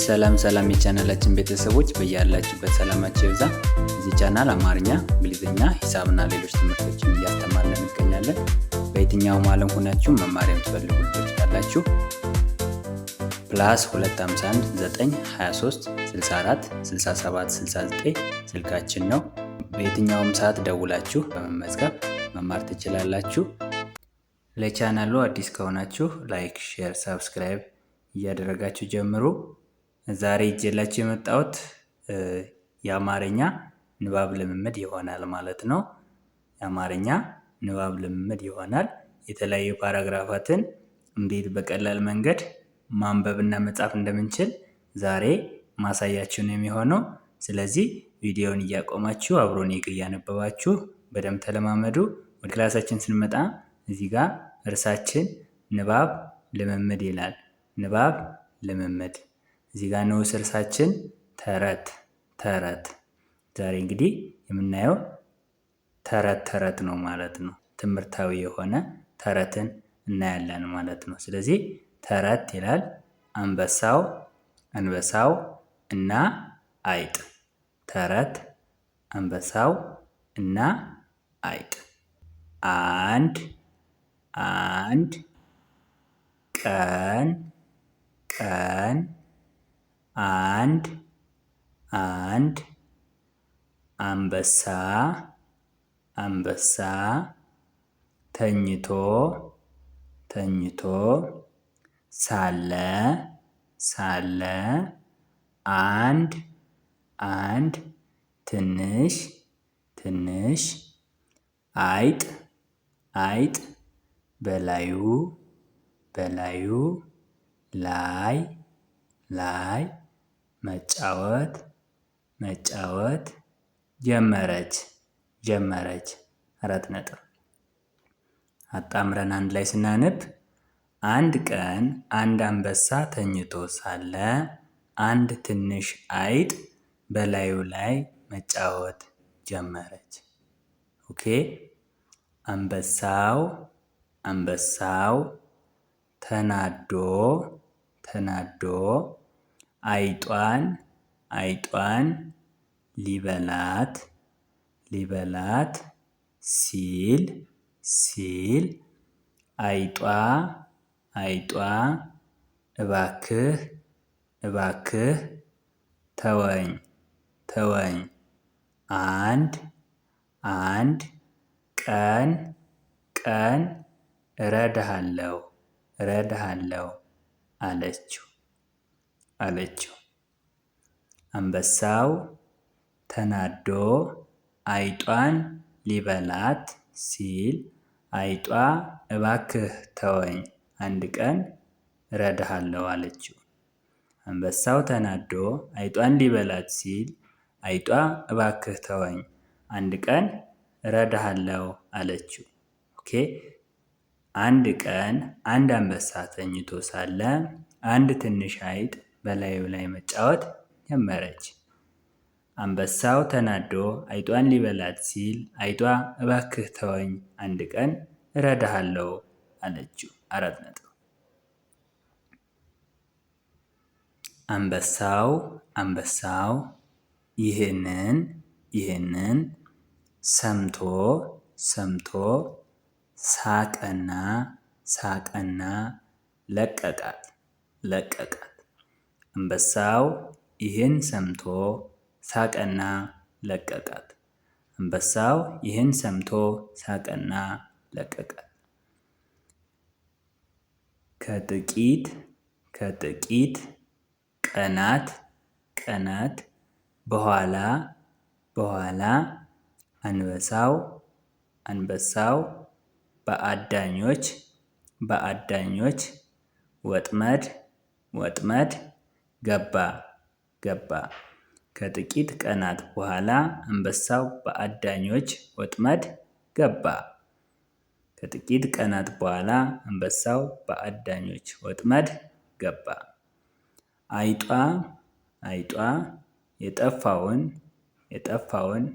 ሰላም የቻናላችን ቤተሰቦች በያላችሁበት ሰላማችሁ ይብዛ። እዚህ ቻናል አማርኛ፣ እንግሊዝኛ፣ ሂሳብና ሌሎች ትምህርቶችን እያስተማርን እንገኛለን። በየትኛውም ዓለም ሆናችሁ መማር የምትፈልጉ ልጆች ካላችሁ +251 923 64 67 69 ስልካችን ነው። በየትኛውም ሰዓት ደውላችሁ በመመዝገብ መማር ትችላላችሁ። ለቻናሉ አዲስ ከሆናችሁ ላይክ፣ ሼር፣ ሰብስክራይብ እያደረጋችሁ ጀምሩ። ዛሬ ይዤላችሁ የመጣሁት የአማርኛ ንባብ ልምምድ ይሆናል ማለት ነው። የአማርኛ ንባብ ልምምድ ይሆናል። የተለያዩ ፓራግራፋትን እንዴት በቀላል መንገድ ማንበብና መጻፍ እንደምንችል ዛሬ ማሳያችሁ ነው የሚሆነው። ስለዚህ ቪዲዮውን እያቆማችሁ አብሮን እያነበባችሁ በደንብ ተለማመዱ። ወደ ክላሳችን ስንመጣ እዚህ ጋር እርሳችን ንባብ ልምምድ ይላል። ንባብ ልምምድ። እዚህ ጋር ንዑስ እርሳችን ተረት። ዛሬ እንግዲህ የምናየው ተረት ነው ማለት ነው። ትምህርታዊ የሆነ ተረትን እናያለን ማለት ነው። ስለዚህ ተረት ይላል። አንበሳው እና አይጥ። ተረት አንበሳው እና አይጥ። አንድ ቀን አንድ አንበሳ ተኝቶ ሳለ አንድ ትንሽ አይጥ በላዩ ላይ መጫወት ጀመረች። 4 ነጥብ። አጣምረን አንድ ላይ ስናነብ አንድ ቀን አንድ አንበሳ ተኝቶ ሳለ አንድ ትንሽ አይጥ በላዩ ላይ መጫወት ጀመረች። ኦኬ። አንበሳው ተናዶ አይጧን ሊበላት ሲል አይጧ እባክህ ተወኝ አንድ ቀን እረዳሃለሁ አለችው። አንበሳው ተናዶ አይጧን ሊበላት ሲል አይጧ እባክህ ተወኝ አንድ ቀን እረዳሃለሁ አለችው። አንበሳው ተናዶ አይጧን ሊበላት ሲል አይጧ እባክህ ተወኝ አንድ ቀን እረዳሃለሁ አለችው። ኦኬ። አንድ ቀን አንድ አንበሳ ተኝቶ ሳለ አንድ ትንሽ አይጥ በላዩ ላይ መጫወት ጀመረች። አንበሳው ተናዶ አይጧን ሊበላት ሲል አይጧ እባክህ ተወኝ አንድ ቀን እረዳሃለሁ አለችው። 4 ነጥብ። አንበሳው ይህንን ሰምቶ ሳቀና ለቀቃት። አንበሳው ይህን ሰምቶ ሳቀና ለቀቃት። ከጥቂት ቀናት በኋላ አንበሳው በአዳኞች ወጥመድ ገባ። ከጥቂት ቀናት በኋላ አንበሳው በአዳኞች ወጥመድ ገባ። አይጧ የጠፋውን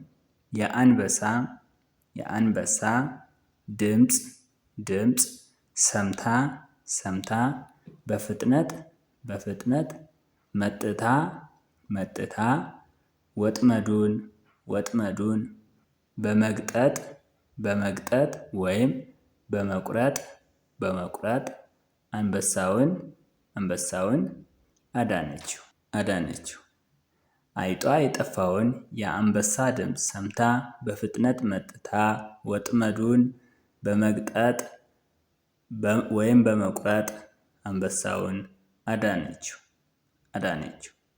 የአንበሳ ድምፅ ሰምታ በፍጥነት መጥታ ወጥመዱን በመግጠጥ ወይም በመቁረጥ አንበሳውን አዳነችው። አይጧ የጠፋውን የአንበሳ ድምፅ ሰምታ በፍጥነት መጥታ ወጥመዱን በመግጠጥ ወይም በመቁረጥ አንበሳውን አዳነችው።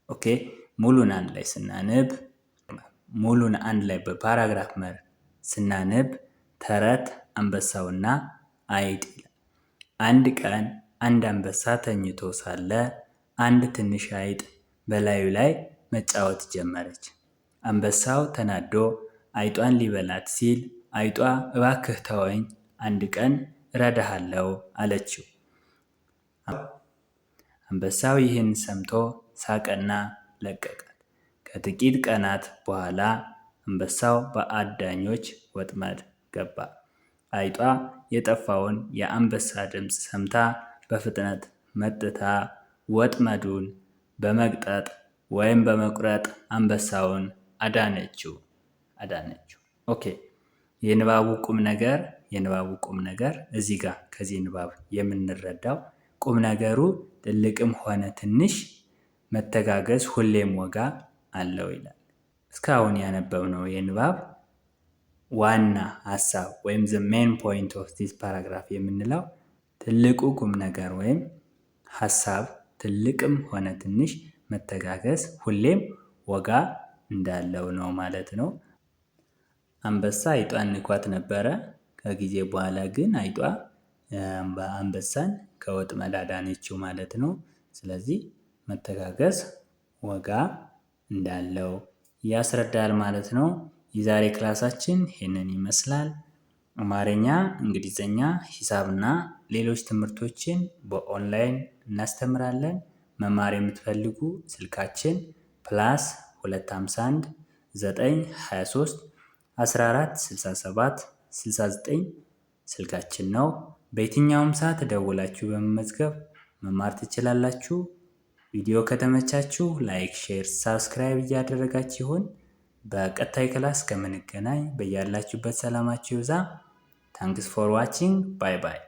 ኦኬ፣ ሙሉን አንድ ላይ በፓራግራፍ መልክ ስናነብ ተረት አንበሳውና አይጥ ይላል። አንድ ቀን አንድ አንበሳ ተኝቶ ሳለ አንድ ትንሽ አይጥ በላዩ ላይ መጫወት ጀመረች። አንበሳው ተናዶ አይጧን ሊበላት ሲል አይጧ እባክህ ተወኝ፣ አንድ ቀን እረዳሃለሁ አለችው። አንበሳው ይህን ሰምቶ ሳቀና ለቀቃት። ከጥቂት ቀናት በኋላ አንበሳው በአዳኞች ወጥመድ ገባ። አይጧ የጠፋውን የአንበሳ ድምፅ ሰምታ በፍጥነት መጥታ ወጥመዱን በመግጠጥ ወይም በመቁረጥ አንበሳውን አዳነችው። ኦኬ፣ የንባቡ ቁም ነገር እዚህ ጋር ከዚህ ንባብ የምንረዳው ቁም ነገሩ ትልቅም ሆነ ትንሽ መተጋገዝ ሁሌም ዋጋ አለው ይላል። እስካሁን ያነበብነው የንባብ ዋና ሀሳብ ወይም the main point of this paragraph የምንለው ትልቁ ቁም ነገር ወይም ሀሳብ ትልቅም ሆነ ትንሽ መተጋገዝ ሁሌም ዋጋ እንዳለው ነው ማለት ነው። አንበሳ አይጧን ንኳት ነበረ። ከጊዜ በኋላ ግን አይጧ አንበሳን ከወጥመድ አዳነችው ማለት ነው። ስለዚህ መተጋገዝ ዋጋ እንዳለው ያስረዳል ማለት ነው። የዛሬ ክላሳችን ይህንን ይመስላል። አማርኛ፣ እንግሊዝኛ፣ ሂሳብና ሌሎች ትምህርቶችን በኦንላይን እናስተምራለን። መማር የምትፈልጉ ስልካችን +251 923 14 67 69 ስልካችን ነው። በየትኛውም ሰዓት ደውላችሁ በመመዝገብ መማር ትችላላችሁ። ቪዲዮ ከተመቻችሁ ላይክ፣ ሼር፣ ሳብስክራይብ እያደረጋችሁ ይሁን። በቀጣይ ክላስ ከምንገናኝ በያላችሁበት ሰላማችሁ ይብዛ። ታንክስ ፎር ዋቺንግ። ባይ ባይ።